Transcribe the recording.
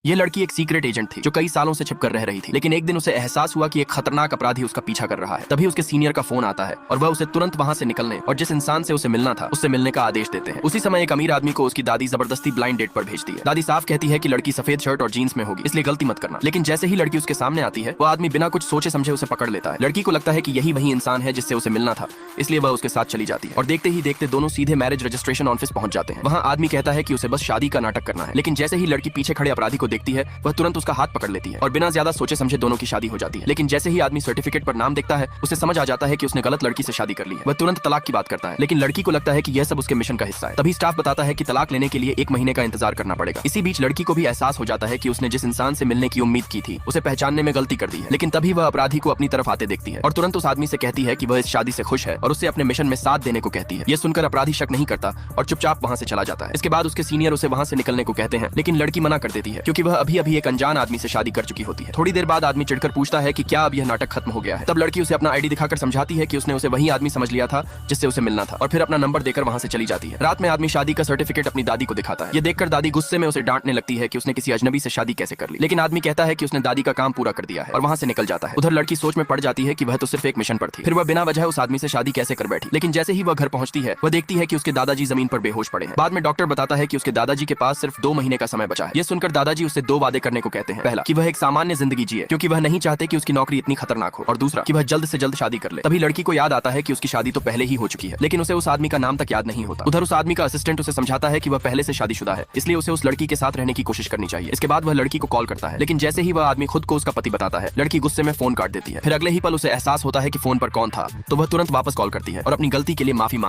ये लड़की एक सीक्रेट एजेंट थी जो कई सालों से छिपकर रह रही थी, लेकिन एक दिन उसे एहसास हुआ कि एक खतरनाक अपराधी उसका पीछा कर रहा है। तभी उसके सीनियर का फोन आता है और वह उसे तुरंत वहां से निकलने और जिस इंसान से उसे मिलना था उससे मिलने का आदेश देते हैं। उसी समय एक अमीर आदमी को उसकी दादी जबरदस्ती ब्लाइंड डेट पर भेजती है। दादी साफ कहती है कि लड़की सफेद शर्ट और जीन्स में होगी, इसलिए गलती मत करना। लेकिन जैसे ही लड़की उसके सामने आती है, वो आदमी बिना कुछ सोचे समझे उसे पकड़ लेता है। लड़की को लगता है कि यही वही इंसान है जिससे उसे मिलना था, इसलिए वह उसके साथ चली जाती है और देखते ही देखते दोनों सीधे मैरिज रजिस्ट्रेशन ऑफिस पहुंच जाते हैं। वहां आदमी कहता है कि उसे बस शादी का नाटक करना है, लेकिन जैसे ही लड़की पीछे खड़े अपराधी को देखती है, वह तुरंत उसका हाथ पकड़ लेती है और बिना ज्यादा सोचे समझे दोनों की शादी हो जाती है। लेकिन जैसे ही आदमी सर्टिफिकेट पर नाम देखता है, उसे समझ आ जाता है कि उसने गलत लड़की से शादी कर ली है। वह तुरंत तलाक की बात करता है, लेकिन लड़की को लगता है कि यह सब उसके मिशन का हिस्सा है। तभी स्टाफ बताता है कि तलाक लेने के लिए 1 महीने का इंतजार करना पड़ेगा। इसी बीच लड़की को भी एहसास हो जाता है कि उसने जिस इंसान से मिलने की उम्मीद की थी उसे पहचानने में गलती कर दी है। लेकिन तभी वह अपराधी को अपनी तरफ आते देखती है और तुरंत उस आदमी से कहती है कि वह इस शादी से खुश है और उससे अपने मिशन में साथ देने को कहती है। यह सुनकर अपराधी शक नहीं करता और चुपचाप वहां से चला जाता है। इसके बाद उसके सीनियर उसे वहां से निकलने को कहते हैं, लेकिन लड़की मना कर देती है क्योंकि वह अभी अभी एक अनजान आदमी से शादी कर चुकी होती है। थोड़ी देर बाद आदमी चिढ़कर पूछता है कि क्या अब यह नाटक खत्म हो गया है। तब लड़की उसे अपना आईडी दिखाकर समझाती है कि उसने उसे वही आदमी समझ लिया था जिससे उसे मिलना था और फिर अपना नंबर देकर वहां से चली जाती है। रात में आदमी शादी का सर्टिफिकेट अपनी दादी को दिखाता है। ये देखकर दादी गुस्से में उसे डांटने लगती है कि उसने किसी अजनबी से शादी कैसे कर ली, लेकिन आदमी कहता है कि उसने दादी का काम पूरा कर दिया है और वहां से निकल जाता है। उधर लड़की सोच में पड़ जाती है कि वह तो सिर्फ एक मिशन पर थी, फिर वह बिना वजह उस आदमी से शादी कैसे कर बैठी। लेकिन जैसे ही वह घर पहुंचती है, वह देखती है कि उसके दादाजी जमीन पर बेहोश पड़े हैं। बाद में डॉक्टर बताता है कि उसके दादाजी के पास सिर्फ 2 महीने का समय बचा है। यह सुनकर दादाजी उससे 2 वादे करने को कहते हैं। पहला, कि वह एक सामान्य जिंदगी जिए क्योंकि वह नहीं चाहते कि उसकी नौकरी इतनी खतरनाक हो, और दूसरा कि वह जल्द से जल्द शादी कर ले। तभी लड़की को याद आता है कि उसकी शादी तो पहले ही हो चुकी है, लेकिन उसे उस आदमी का नाम तक याद नहीं होता। उधर उस आदमी का असिस्टेंट उसे समझाता है कि वह पहले से शादीशुदा है, इसलिए उसे उस लड़की के साथ रहने की कोशिश करनी चाहिए। इसके बाद वह लड़की को कॉल करता है, लेकिन जैसे ही वह आदमी खुद को उसका पति बताता है, लड़की गुस्से में फोन काट देती है। फिर अगले ही पल उसे एहसास होता है कि फोन पर कौन था, तो वह तुरंत वापस कॉल करती है और अपनी गलती के लिए माफी मांग